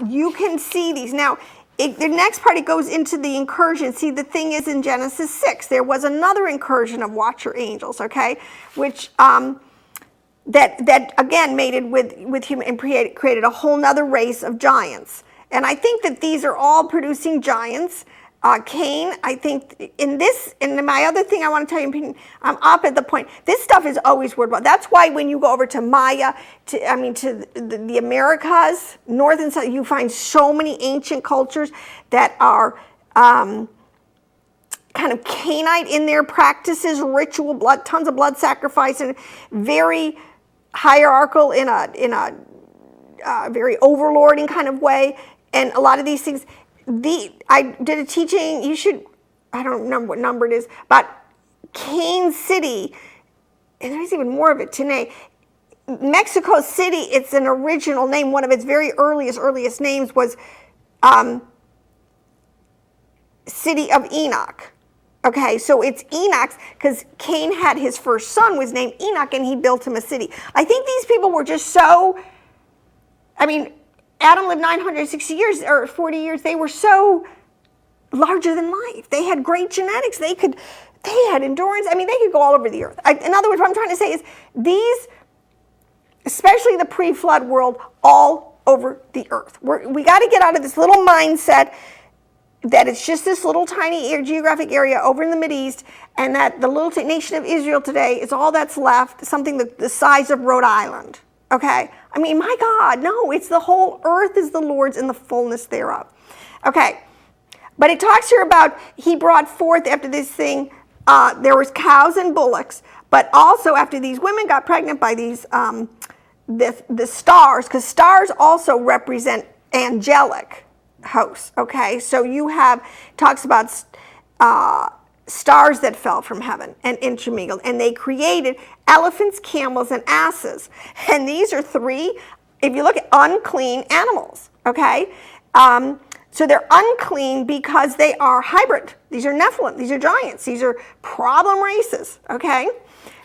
you can see these. Now, the next part, it goes into the incursion. See, the thing is, in Genesis 6, there was another incursion of watcher angels, okay, which that again mated with human and created a whole nother race of giants. And I think that these are all producing giants. Cain, I think in my other thing I want to tell you, I'm up at the point, this stuff is always worthwhile. That's why when you go over to Maya, to the Americas, north and south, you find so many ancient cultures that are kind of Canaanite in their practices, ritual, tons of blood sacrifice, and very hierarchical in a very overlording kind of way. And a lot of these things, I did a teaching, I don't remember what number it is, about Cane City, and there's even more of it today. Mexico City, it's an original name. One of its very earliest names was City of Enoch. Okay, so it's Enoch's, because Cain had his first son was named Enoch, and he built him a city. I think these people were just so, Adam lived 960 years or 40 years. They were so larger than life. They had great genetics. They had endurance. They could go all over the earth. In other words, what I'm trying to say is these, especially the pre-flood world, all over the earth. We got to get out of this little mindset that it's just this little tiny geographic area over in the Mideast, and that the little nation of Israel today is all that's left, something the size of Rhode Island. Okay? My God, no, it's the whole earth is the Lord's and the fullness thereof. Okay, but it talks here about he brought forth after this thing, there was cows and bullocks, but also after these women got pregnant by these, the stars, because stars also represent angelic hosts, okay? So you talks about stars that fell from heaven and intermingled, and they created elephants, camels, and asses. And these are three, if you look at unclean animals, okay? So they're unclean because they are hybrid. These are Nephilim, these are giants, these are problem races, okay?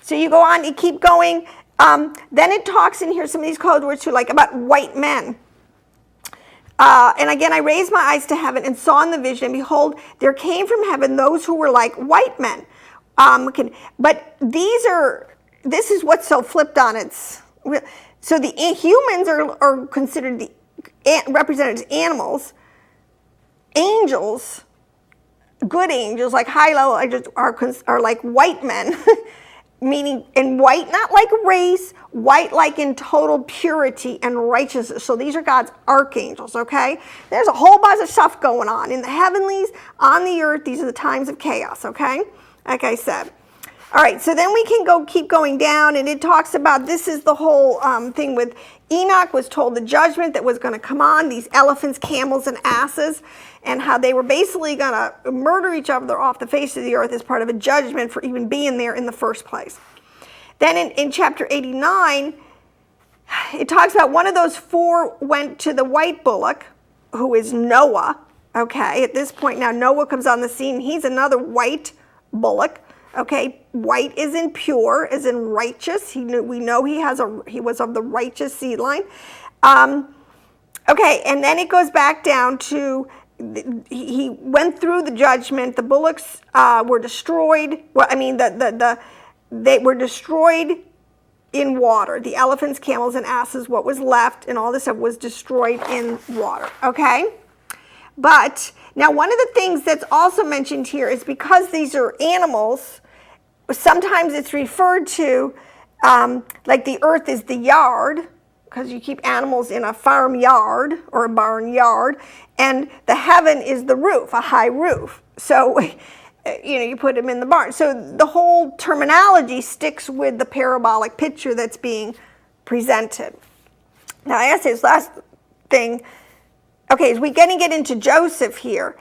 So you go on, you keep going. Then it talks in here, some of these code words too, like about white men. And again, I raised my eyes to heaven and saw in the vision, and behold, there came from heaven those who were like white men. But this is what's so flipped on its. So the humans are considered represented as animals. Angels, good angels, like high level angels, are like white men. Meaning in white, not like race, white like in total purity and righteousness. So these are God's archangels, okay? There's a whole bunch of stuff going on in the heavenlies, on the earth. These are the times of chaos, okay? Like I said. All right, so then we can keep going down, and it talks about, this is the whole thing with Enoch was told the judgment that was going to come on these elephants, camels, and asses, and how they were basically going to murder each other off the face of the earth as part of a judgment for even being there in the first place. Then in chapter 89, it talks about one of those four went to the white bullock, who is Noah. Okay, at this point now Noah comes on the scene. He's another white bullock. Okay, white is in pure, is in righteous. We know he was of the righteous seed line. Okay, and then it goes back down to he went through the judgment. The bullocks were destroyed. Well, they were destroyed in water. The elephants, camels, and asses, what was left, and all this stuff was destroyed in water. Okay, but now one of the things that's also mentioned here is because these are animals. Sometimes it's referred to like the earth is the yard, because you keep animals in a farm yard or a barn yard, and the heaven is the roof, a high roof. So, you put them in the barn. So the whole terminology sticks with the parabolic picture that's being presented. Now, I asked this last thing. Okay, as we're going to get into Joseph here.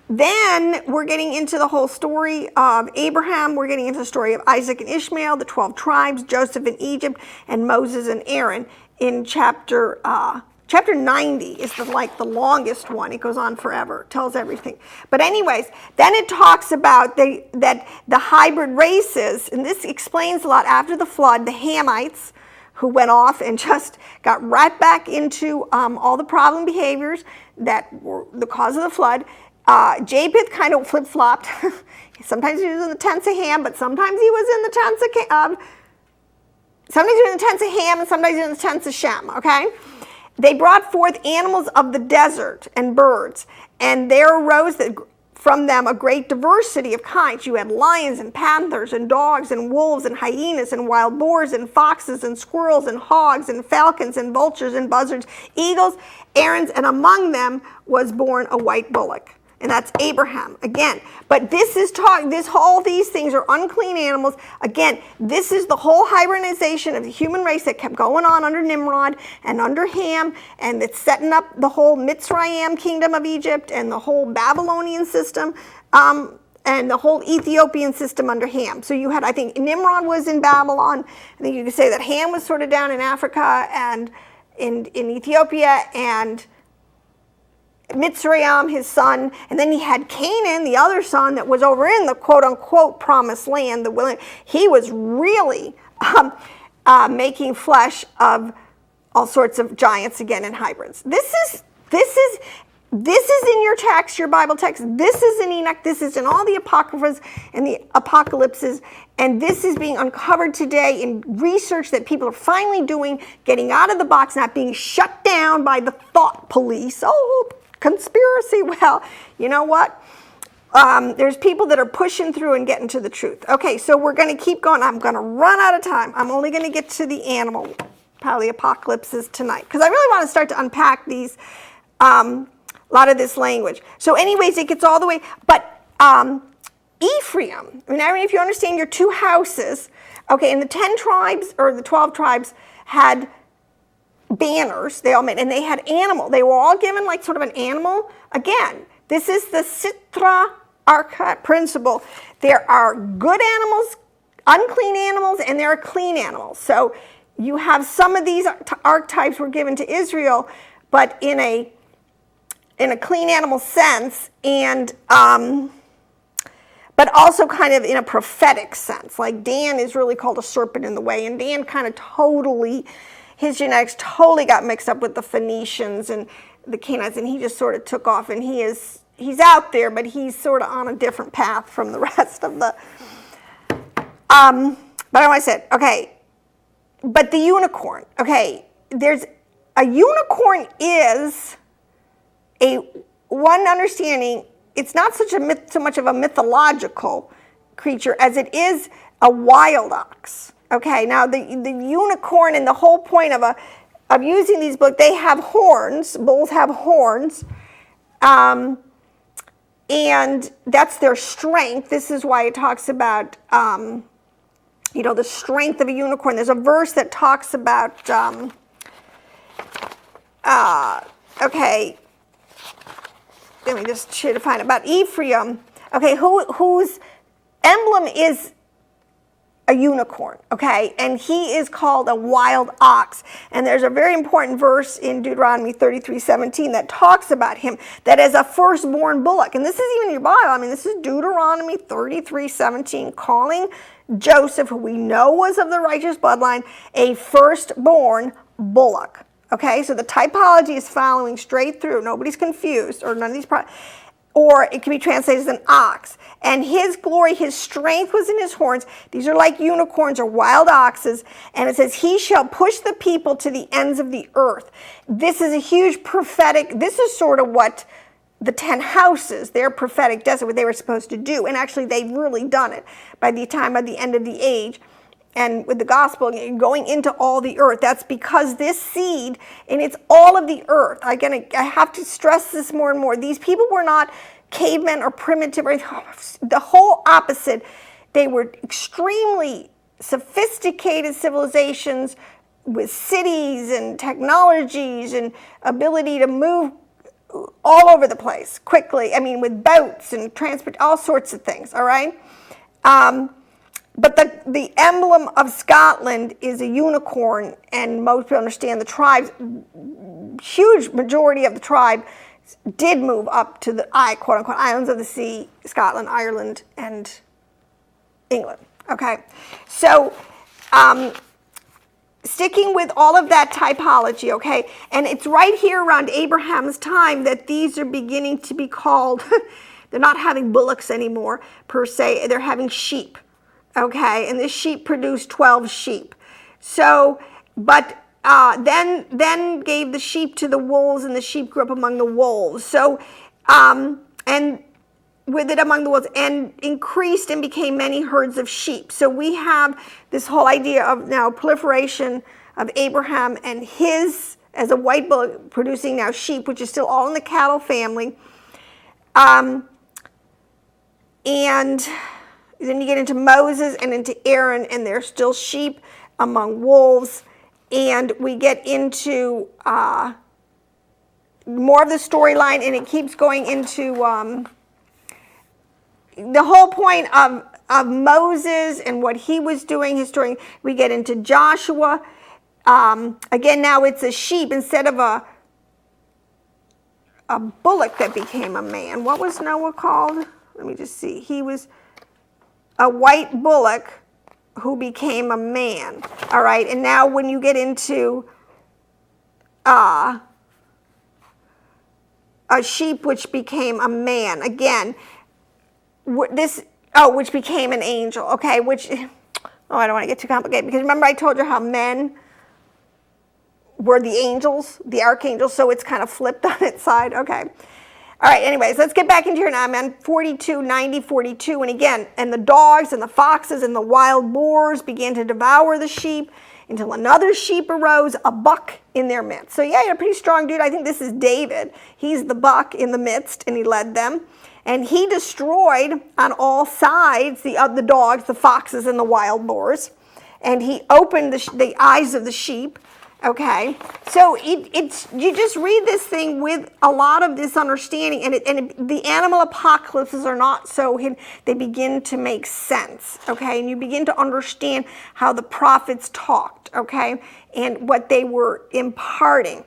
Then we're getting into the whole story of Abraham. We're getting into the story of Isaac and Ishmael, the 12 tribes, Joseph in Egypt, and Moses and Aaron in chapter 90 is the longest one. It goes on forever. It tells everything. But anyways, then it talks about that the hybrid races, and this explains a lot after the flood, the Hamites, who went off and just got right back into all the problem behaviors that were the cause of the flood. Japheth kind of flip-flopped. Sometimes he was in the tents of Ham, but sometimes he was in the tents of sometimes he was in the tents of Ham, and sometimes he was in the tents of Shem, okay? They brought forth animals of the desert and birds, and there arose from them a great diversity of kinds. You had lions and panthers and dogs and wolves and hyenas and wild boars and foxes and squirrels and hogs and falcons and vultures and buzzards, eagles, herons, and among them was born a white bullock. And that's Abraham again. But this is all these things are unclean animals. Again, this is the whole hybridization of the human race that kept going on under Nimrod and under Ham, and it's setting up the whole Mitzrayim kingdom of Egypt and the whole Babylonian system and the whole Ethiopian system under Ham. So you had, I think, Nimrod was in Babylon. I think you could say that Ham was sort of down in Africa and in Ethiopia, and Mitzrayim, his son, and then he had Canaan, the other son, that was over in the quote-unquote promised land. He was really making flesh of all sorts of giants again and hybrids. This is in your text, your Bible text. This is in Enoch. This is in all the apocryphas and the apocalypses. And this is being uncovered today in research that people are finally doing, getting out of the box, not being shut down by the thought police. Oh, conspiracy. Well, you know what? There's people that are pushing through and getting to the truth. Okay, so we're going to keep going. I'm going to run out of time. I'm only going to get to the animal, probably apocalypses tonight, because I really want to start to unpack these, a lot of this language. So anyways, it gets all the way, but Ephraim, I mean, if you understand your two houses, okay, and the 10 tribes or the 12 tribes had banners, they all made, and they had animal. They were all given like sort of an animal. Again, this is the Sitra archetype principle. There are good animals, unclean animals, and there are clean animals. So you have some of these archetypes were given to Israel, but in a clean animal sense, and but also kind of in a prophetic sense. Like Dan is really called a serpent in the way, and Dan kind of totally, his genetics totally got mixed up with the Phoenicians and the Canaanites, and he just sort of took off, and he's out there, but he's sort of on a different path from the rest of the, but I want to say, okay, but the unicorn, okay, there's, a unicorn is one understanding, it's not so much of a mythological creature as it is a wild ox. Okay, now the unicorn, and the whole point of using these books, they have horns. Bulls have horns, and that's their strength. This is why it talks about the strength of a unicorn. There's a verse that talks about okay. Let me just try to find it, about Ephraim. Okay, whose emblem is a unicorn, okay, and he is called a wild ox. And there's a very important verse in Deuteronomy 33:17 that talks about him, that as a firstborn bullock. And this is even in your Bible. I mean, this is Deuteronomy 33:17, calling Joseph, who we know was of the righteous bloodline, a firstborn bullock. Okay, so the typology is following straight through. Nobody's confused, or none of these or it can be translated as an ox. And his glory, his strength was in his horns. These are like unicorns or wild oxes. And it says, he shall push the people to the ends of the earth. This is a huge prophetic, this is sort of what the 10 houses, their prophetic desert, what they were supposed to do. And actually, they've really done it by the time of the end of the age. And with the gospel going into all the earth, that's because this seed, and it's all of the earth. Again, I have to stress this more and more. These people were not cavemen or primitive, or the whole opposite. They were extremely sophisticated civilizations with cities and technologies and ability to move all over the place quickly. I mean, with boats and transport, all sorts of things, all right? But the emblem of Scotland is a unicorn, and most people understand the tribes, huge majority of the tribe did move up to the quote-unquote islands of the sea, Scotland, Ireland, and England. Okay, so sticking with all of that typology, okay? And it's right here around Abraham's time that these are beginning to be called, they're not having bullocks anymore, per se. They're having sheep, okay? And this sheep produced 12 sheep. So, but then gave the sheep to the wolves, and the sheep grew up among the wolves. So, and with it among the wolves, and increased and became many herds of sheep. So we have this whole idea of now proliferation of Abraham and his, as a white bullock, producing now sheep, which is still all in the cattle family. And then you get into Moses and into Aaron, and there's still sheep among wolves. And we get into more of the storyline, and it keeps going into the whole point of Moses and what he was doing, his story. We get into Joshua. Again, now it's a sheep instead of a bullock that became a man. What was Noah called? Let me just see. He was a white bullock who became a man. All right, and now when you get into a sheep which became a man, again, which became an angel, okay, which, I don't want to get too complicated, because remember I told you how men were the angels, the archangels, so it's kind of flipped on its side, okay. All right, anyways, let's get back into here now. I'm on 42, and again, and the dogs and the foxes and the wild boars began to devour the sheep until another sheep arose, a buck in their midst. So yeah, you're a pretty strong dude. I think this is David. He's the buck in the midst, and he led them. And he destroyed on all sides the dogs, the foxes, and the wild boars. And he opened the eyes of the sheep. Okay, so it's you just read this thing with a lot of this understanding, and the animal apocalypses are not so hidden. They begin to make sense. Okay, and you begin to understand how the prophets talked. Okay, and what they were imparting.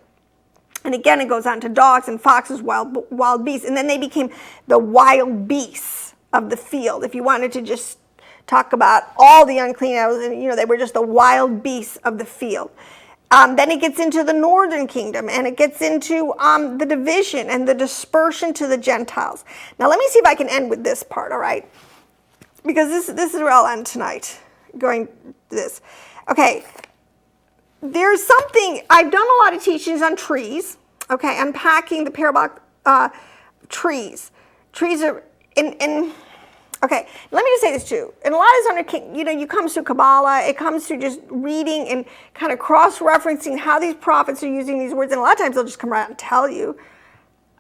And again, it goes on to dogs and foxes, wild beasts. And then they became the wild beasts of the field. If you wanted to just talk about all the unclean animals, they were just the wild beasts of the field. Then it gets into the northern kingdom, and it gets into the division and the dispersion to the Gentiles. Now, let me see if I can end with this part, all right? Because this is where I'll end tonight, going to this. Okay. There's something, I've done a lot of teachings on trees, okay, unpacking the parabolic trees. Trees are, okay, let me just say this too. And a lot of this you comes to Kabbalah, it comes to just reading and kind of cross-referencing how these prophets are using these words, and a lot of times they'll just come around and tell you.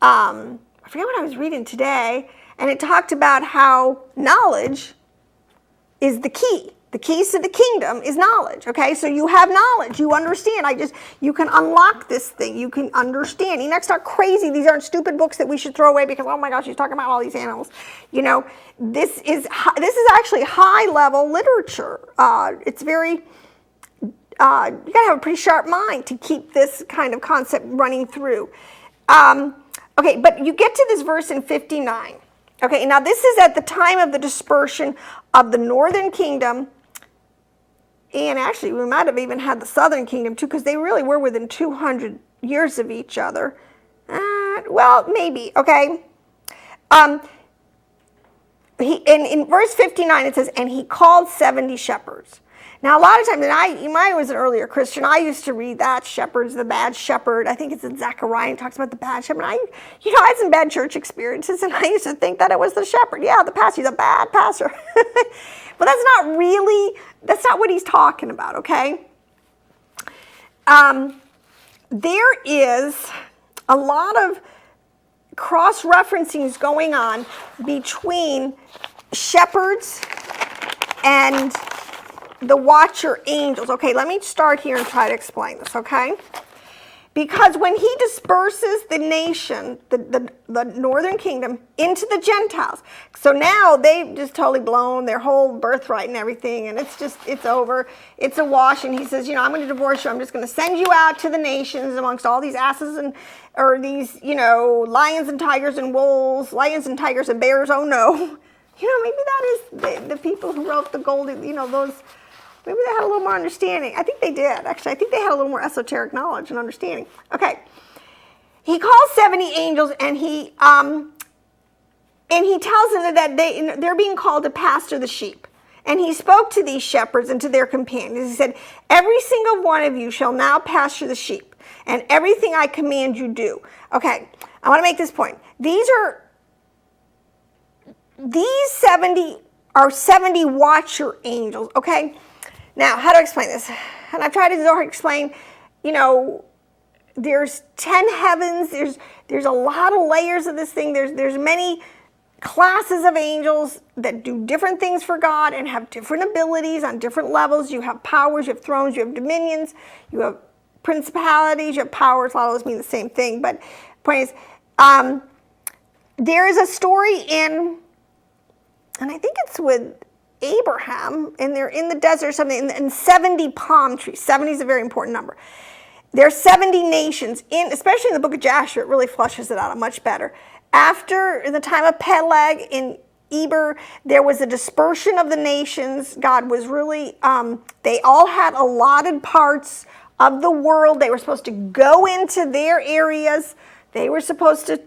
I forget what I was reading today, and it talked about how knowledge is the key. The keys to the kingdom is knowledge, okay? So you have knowledge, you understand. You can unlock this thing, you can understand. Enoch's not crazy. These aren't stupid books that we should throw away because, oh my gosh, she's talking about all these animals. This is actually high-level literature. It's very, you gotta have a pretty sharp mind to keep this kind of concept running through. Okay, but you get to this verse in 59. Okay, now this is at the time of the dispersion of the northern kingdom. And actually, we might have even had the southern kingdom too, because they really were within 200 years of each other. Well, maybe, okay. In verse 59, it says, and he called 70 shepherds. Now, a lot of times, and I was an earlier Christian, I used to read that, Shepard's the bad shepherd. I think it's in Zechariah, it talks about the bad shepherd. I had some bad church experiences, and I used to think that it was the shepherd. Yeah, the pastor, he's a bad pastor. But that's not what he's talking about, okay? There is a lot of cross-referencing going on between shepherds and the watcher angels. Okay, let me start here and try to explain this, okay? Because when he disperses the nation, the northern kingdom, into the Gentiles, so now they've just totally blown their whole birthright and everything, and it's over. It's a wash, and he says, I'm going to divorce you. I'm just going to send you out to the nations amongst all these asses or these, lions and tigers and wolves, lions and tigers and bears. Oh no. Maybe that is the people who wrote the golden, those Maybe they had a little more understanding. I think they did, actually. I think they had a little more esoteric knowledge and understanding. Okay. He calls 70 angels, and he tells them that they're being called to pasture the sheep. And he spoke to these shepherds and to their companions. He said, every single one of you shall now pasture the sheep, and everything I command you do. Okay, I want to make this point. These 70 are 70 watcher angels, okay? Now, how to explain this? And I've tried to explain, there's 10 heavens, there's a lot of layers of this thing, there's many classes of angels that do different things for God and have different abilities on different levels. You have powers, you have thrones, you have dominions, you have principalities, you have powers. A lot of those mean the same thing, but the point is, there is a story and I think it's with Abraham, and they're in the desert or something, and 70 palm trees. 70 is a very important number. There are 70 nations, especially in the book of Joshua, it really flushes it out much better. After the time of Peleg in Eber, there was a dispersion of the nations. God was really, they all had allotted parts of the world. They were supposed to go into their areas. They were supposed to,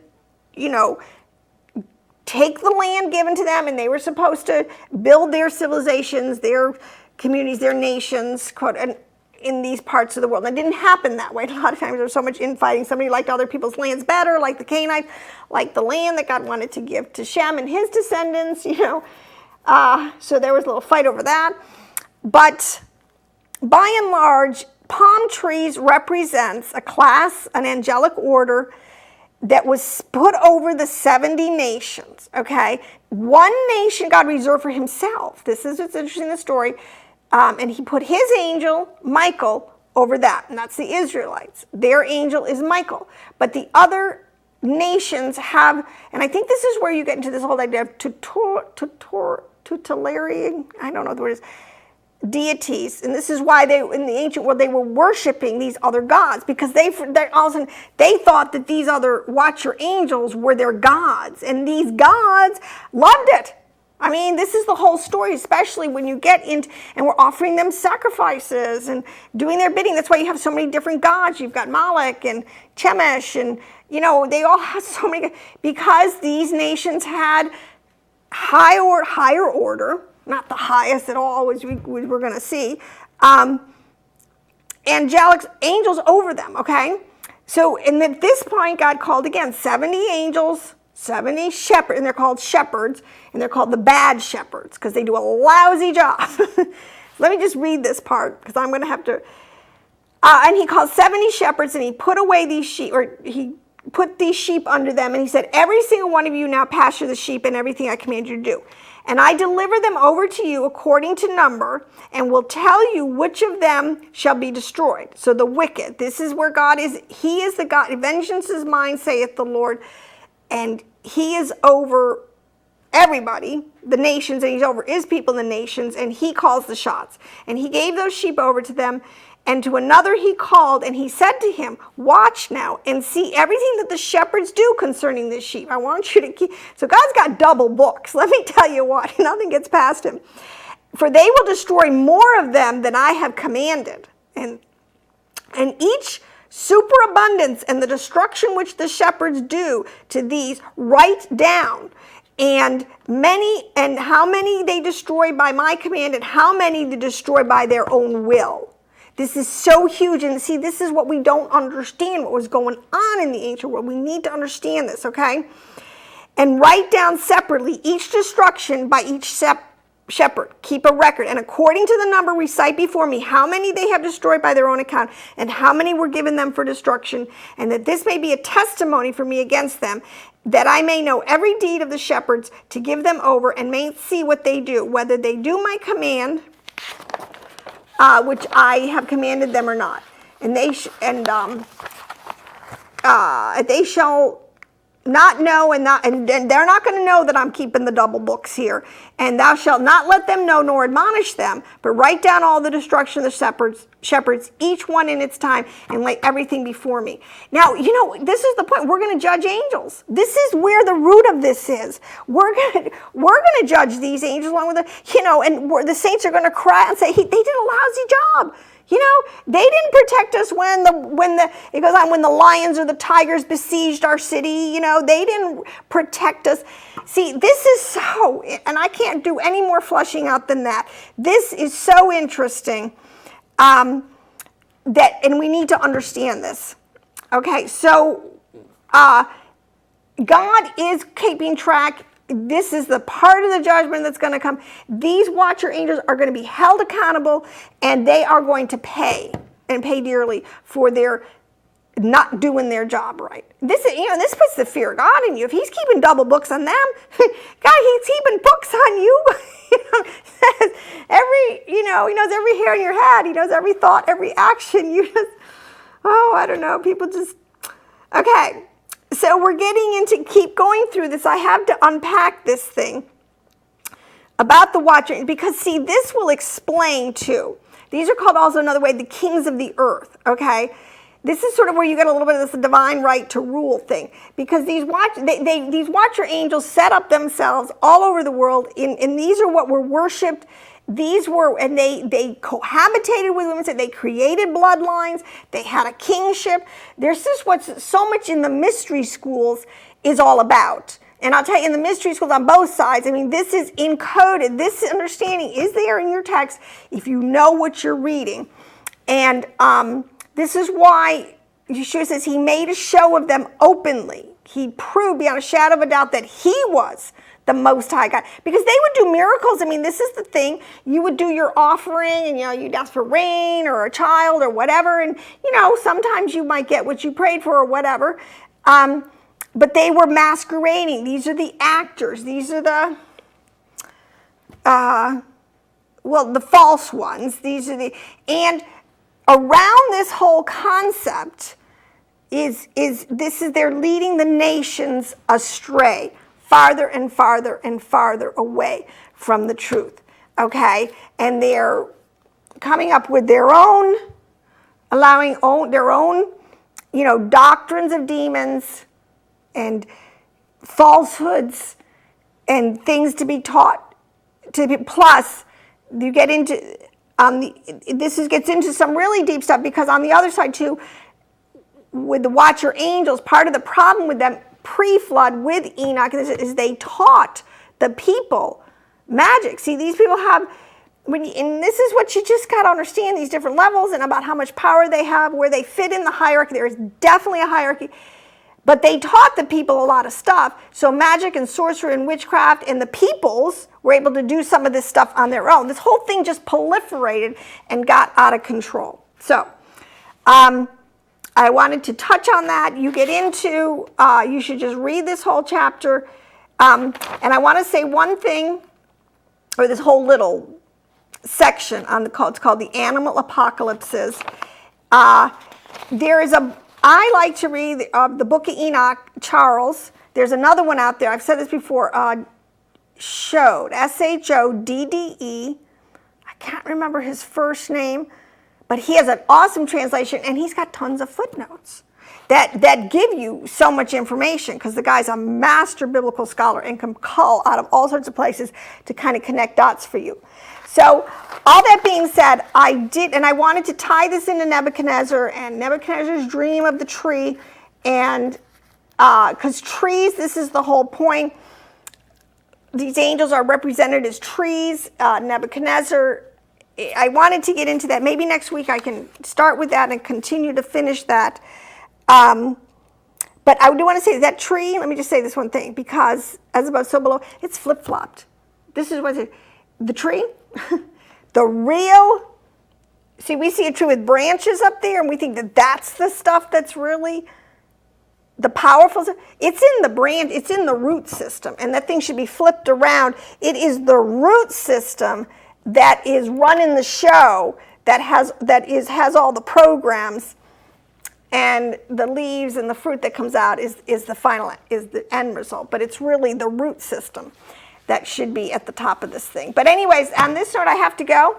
take the land given to them, and they were supposed to build their civilizations, their communities, their nations, quote, in these parts of the world. And it didn't happen that way. A lot of times there was so much infighting. Somebody liked other people's lands better, like the Canaanites, like the land that God wanted to give to Shem and his descendants, So there was a little fight over that. But by and large, palm trees represents a class, an angelic order that was put over the 70 nations, okay? One nation God reserved for himself. This is what's interesting in the story. And he put his angel, Michael, over that. And that's the Israelites. Their angel is Michael. But the other nations have, and I think this is where you get into this whole idea of tutelary, I don't know what the word is, deities. And this is why in the ancient world, they were worshiping these other gods, because they all of a sudden, they thought that these other watcher angels were their gods. And these gods loved it. I mean, this is the whole story, especially when you get into, and we're offering them sacrifices and doing their bidding. That's why you have so many different gods. You've got Moloch and Chemosh, and, they all have so many, because these nations had higher order, not the highest at all, as we're going to see, angelic angels over them, okay? So, and at this point, God called again 70 angels, 70 shepherds, and they're called shepherds, and they're called the bad shepherds, because they do a lousy job. Let me just read this part, because I'm going to have to, and he called 70 shepherds, and he put away these sheep, or he put these sheep under them, and he said, every single one of you now pasture the sheep and everything I command you to do. And I deliver them over to you according to number, and will tell you which of them shall be destroyed. So the wicked, this is where God is. He is the God. Vengeance is mine, saith the Lord. And he is over everybody, the nations, and he's over his people, the nations, and he calls the shots. And he gave those sheep over to them. And to another he called, and he said to him, watch now and see everything that the shepherds do concerning this sheep. I want you to keep. So God's got double books. Let me tell you what, nothing gets past him. For they will destroy more of them than I have commanded. And each superabundance and the destruction which the shepherds do to these write down. And how many they destroy by my command, and how many they destroy by their own will. This is so huge, and see, this is what we don't understand, what was going on in the ancient world. We need to understand this, okay? And write down separately each destruction by each shepherd. Keep a record, and according to the number recite before me how many they have destroyed by their own account, and how many were given them for destruction, and that this may be a testimony for me against them, that I may know every deed of the shepherds, to give them over, and may see what they do, whether they do my command, which I have commanded them or not. And they shall not know, and they're not going to know that I'm keeping the double books here. And thou shalt not let them know nor admonish them, but write down all the destruction of the shepherds, each one in its time, and lay everything before me. Now, this is the point. We're going to judge angels. This is where the root of this is. We're going to judge these angels along with and the saints are going to cry and say, they did a lousy job. They didn't protect us when the lions or the tigers besieged our city. They didn't protect us. See, this is so, and I can't do any more fleshing out than that. This is so interesting, and we need to understand this. Okay, so God is keeping track. This is the part of the judgment that's going to come. These watcher angels are going to be held accountable, and they are going to pay, and pay dearly for their not doing their job right. This puts the fear of God in you. If he's keeping double books on them, God, he's keeping books on you. He knows every hair in your head. He knows every thought, every action. I don't know. People just, okay. So we're getting into, keep going through this. I have to unpack this thing about the watcher, because see, this will explain too. These are called also another way, the kings of the earth, okay? This is sort of where you get a little bit of this divine right to rule thing, because these watcher angels set up themselves all over the world, and these are what were worshipped. These were, and they cohabitated with women, they created bloodlines, they had a kingship. This is what's so much in the mystery schools is all about. And I'll tell you, in the mystery schools on both sides, this is encoded. This understanding is there in your text if you know what you're reading. And this is why Yeshua says he made a show of them openly. He proved beyond a shadow of a doubt that he was the Most High God. Because they would do miracles. This is the thing. You would do your offering, and you'd ask for rain or a child or whatever. And sometimes you might get what you prayed for or whatever. But they were masquerading. These are the actors. These are the false ones. And around this whole concept is they're leading the nations astray, farther and farther and farther away from the truth, okay? And they're coming up with their own, their own, doctrines of demons and falsehoods and things to be taught. Plus, you get into, gets into some really deep stuff, because on the other side too, with the watcher angels, part of the problem with them pre-flood with Enoch is they taught the people magic. See, these people have, and this is what you just got to understand, these different levels and about how much power they have, where they fit in the hierarchy. There is definitely a hierarchy. But they taught the people a lot of stuff. So magic and sorcery and witchcraft, and the peoples were able to do some of this stuff on their own. This whole thing just proliferated and got out of control. So, I wanted to touch on that. You get into, you should just read this whole chapter. And I want to say one thing, or this whole little section it's called the animal apocalypses. I like to read the Book of Enoch, Charles. There's another one out there. I've said this before. Shodde, Shodde. I can't remember his first name. But he has an awesome translation, and he's got tons of footnotes that give you so much information, because the guy's a master biblical scholar and can cull out of all sorts of places to kind of connect dots for you. So all that being said, I wanted to tie this into Nebuchadnezzar and Nebuchadnezzar's dream of the tree, and because trees, this is the whole point. These angels are represented as trees. Nebuchadnezzar, I wanted to get into that. Maybe next week I can start with that and continue to finish that. But I do want to say that tree, let me just say this one thing, because as above, so below, it's flip-flopped. This is what it is. The tree, the real, see, we see a tree with branches up there, and we think that that's the stuff that's really the powerful stuff. It's in the branch, it's in the root system, and that thing should be flipped around. It is the root system that is running the show, that has all the programs and the leaves and the fruit that comes out is the end result. But it's really the root system that should be at the top of this thing. But anyways, on this note, I have to go.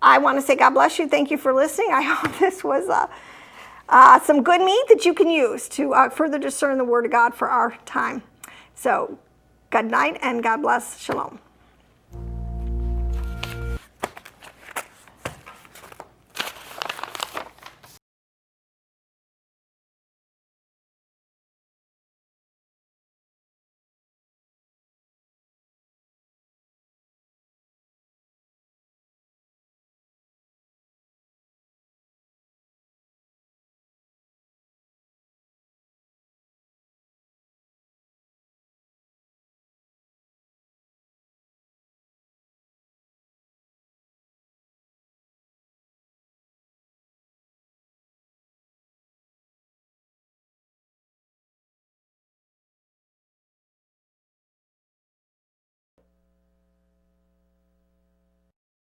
I want to say God bless you. Thank you for listening. I hope this was some good meat that you can use to further discern the Word of God for our time. So good night and God bless. Shalom.